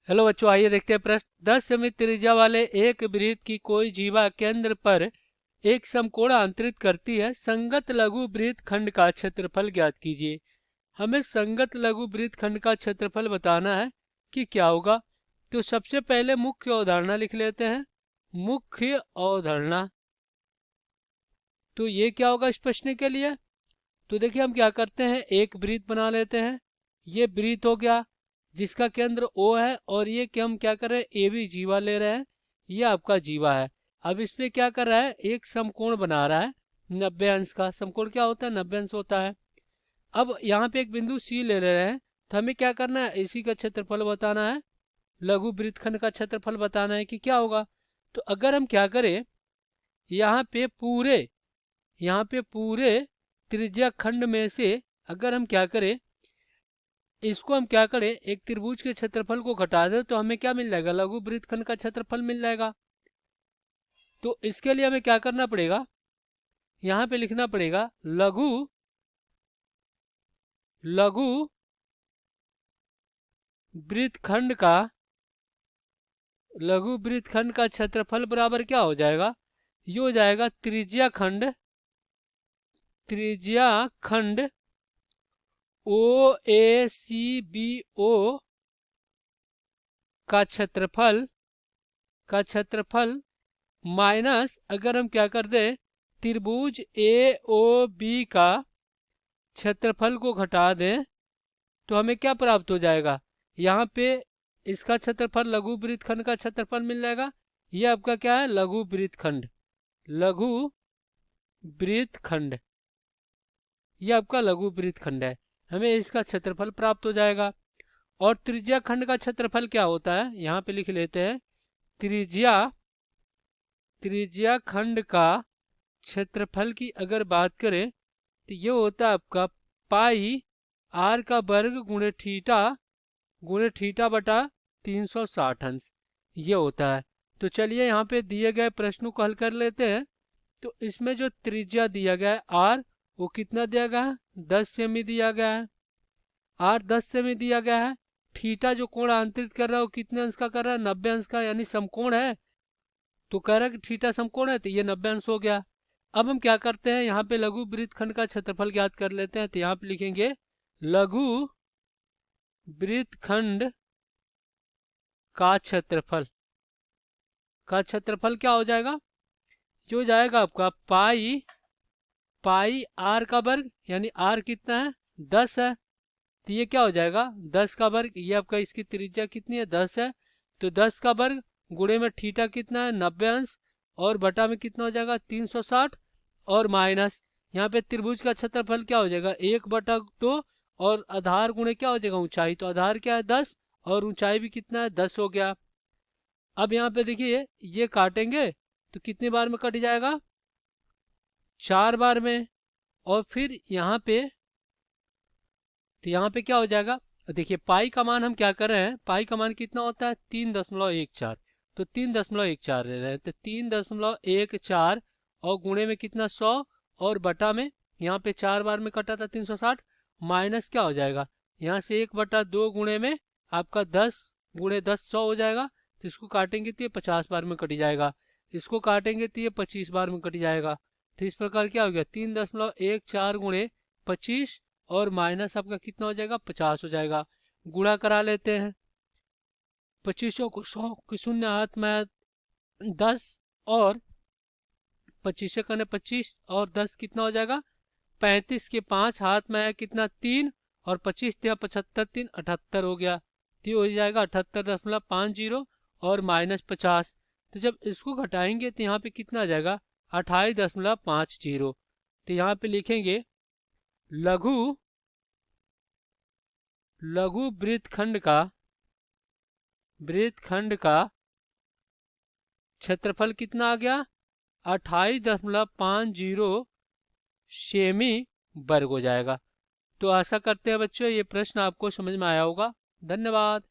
Hello बच्चों, आइए देखते हैं प्रश्न। 10 सेमी त्रिज्या वाले एक वृत्त की कोई जीवा केंद्र पर एक समकोण अंतरित करती है। संगत लघु वृत्त खंड का क्षेत्रफल ज्ञात कीजिए। हमें संगत लघु वृत्त खंड का क्षेत्रफल बताना है कि क्या होगा। तो सबसे पहले मुख्य अवधारणा लिख लेते हैं। मुख्य अवधारणा, तो ये क्या होगा इस प्रश्न के लिए। तो देखिए हम क्या करते हैं, एक वृत्त बना लेते हैं। ये वृत्त हो गया जिसका केंद्र O है, और ये कि हम क्या कर रहे हैं, ए बी जीवा ले रहे हैं। ये आपका जीवा है। अब इस पे क्या कर रहा है, एक समकोण बना रहा है 90 अंश का। समकोण क्या होता है, 90 अंश होता है। अब यहाँ पे एक बिंदु C ले रहे हैं, तो हमें क्या करना है, इसी का क्षेत्रफल बताना है। लघु वृत्तखंड का क्षेत्रफल बताना है कि क्या होगा। तो अगर हम क्या करें, यहाँ पे पूरे त्रिज्या खंड में से अगर हम क्या करें, इसको हम क्या करें, एक त्रिभुज के क्षेत्रफल को घटा दें तो हमें क्या मिल जाएगा, लघु वृत्तखंड का क्षेत्रफल मिल जाएगा। तो इसके लिए हमें क्या करना पड़ेगा, यहाँ पे लिखना पड़ेगा लघु लघु वृत्तखंड का लघु वृत्तखंड का क्षेत्रफल बराबर क्या हो जाएगा, ये हो जाएगा त्रिज्या खंड OACBO का क्षेत्रफल माइनस, अगर हम क्या कर दें, त्रिभुज AOB का क्षेत्रफल को घटा दें तो हमें क्या प्राप्त हो जाएगा। यहाँ पे इसका क्षेत्रफल लघु वृत्तखंड का क्षेत्रफल मिल जाएगा। ये आपका क्या है, लघु वृत्तखंड, ये आपका लघु वृत्तखंड है। हमें इसका क्षेत्रफल प्राप्त हो जाएगा। और त्रिज्या खंड का क्षेत्रफल क्या होता है, यहाँ पे लिख लेते हैं। त्रिज्या खंड का क्षेत्रफल की अगर बात करें तो ये होता है आपका पाई r का वर्ग गुणे थीटा बटा 360 अंश, ये होता है। तो चलिए यहाँ पे दिए गए प्रश्नों को हल कर लेते हैं। तो इसमें जो त्रिज्या दिया गया है r, वो कितना दिया गया है, 10 सेमी दिया गया है। r 10 सेमी दिया गया है। थीटा जो कोण अंतरित कर रहा है वो कितने अंश का कर रहा है, 90 अंश का, यानी समकोण है। तो कह रहा है कि थीटा समकोण है, तो ये 90 अंश हो गया। अब हम क्या करते हैं, यहाँ पे लघु वृत्तखंड का क्षेत्रफल ज्ञात कर लेते हैं। तो यहाँ पे लिखेंगे लघु वृत्तखंड का क्षेत्रफल क्या हो जाएगा, ये हो जाएगा आपका पाई r का वर्ग, यानी r कितना है, 10 है। तो ये क्या हो जाएगा, 10 का वर्ग, ये आपका इसकी त्रिज्या कितनी है, 10 है। तो 10 का वर्ग गुणे में थीटा कितना है, 90 अंश, और बटा में कितना हो जाएगा, 360, और माइनस यहाँ पे त्रिभुज का क्षेत्रफल क्या हो जाएगा, 1/2, और आधार गुणे क्या हो जाएगा, ऊंचाई। तो आधार क्या है, 10, और ऊंचाई भी कितना है, 10 हो गया। अब यहाँ पे देखिए ये काटेंगे तो कितनी बार में कट जाएगा, 4 बार में। और फिर यहाँ पे, तो यहाँ पे क्या हो जाएगा, देखिए पाई का मान हम क्या कर रहे हैं, पाई का मान कितना होता है, 3.14। तो 3.14 ले रहे हैं, तो 3.14, और गुणे में कितना, 100, और बटा में यहाँ पे 4 बार में कटा था 360, माइनस क्या हो जाएगा, यहाँ से 1/2 गुणे में आपका 10 गुणे 10 100 हो जाएगा। तो इसको काटेंगे तो ये 50 बार में कट जाएगा, इसको काटेंगे तो ये 25 बार में कट जाएगा। तो इस प्रकार क्या हो गया, 3.14 गुणे 25, और माइनस आपका कितना हो जाएगा, 50 हो जाएगा। गुणा करा लेते हैं, 25 को 100 की शून्य हाथ में 10, और 25 करने 25 और 10 कितना हो जाएगा, 35 के 5 हाथ में है कितना, 3, और 25 या 75, 3 78 हो गया। तो हो जाएगा 78.50 और माइनस 50। तो जब इसको घटाएंगे तो यहाँ पे कितना आ जाएगा, 28.50। तो यहाँ पे लिखेंगे लघु वृत्तखंड का क्षेत्रफल कितना आ गया, 28.50 सेमी वर्ग हो जाएगा। तो आशा करते हैं बच्चों ये प्रश्न आपको समझ में आया होगा। धन्यवाद।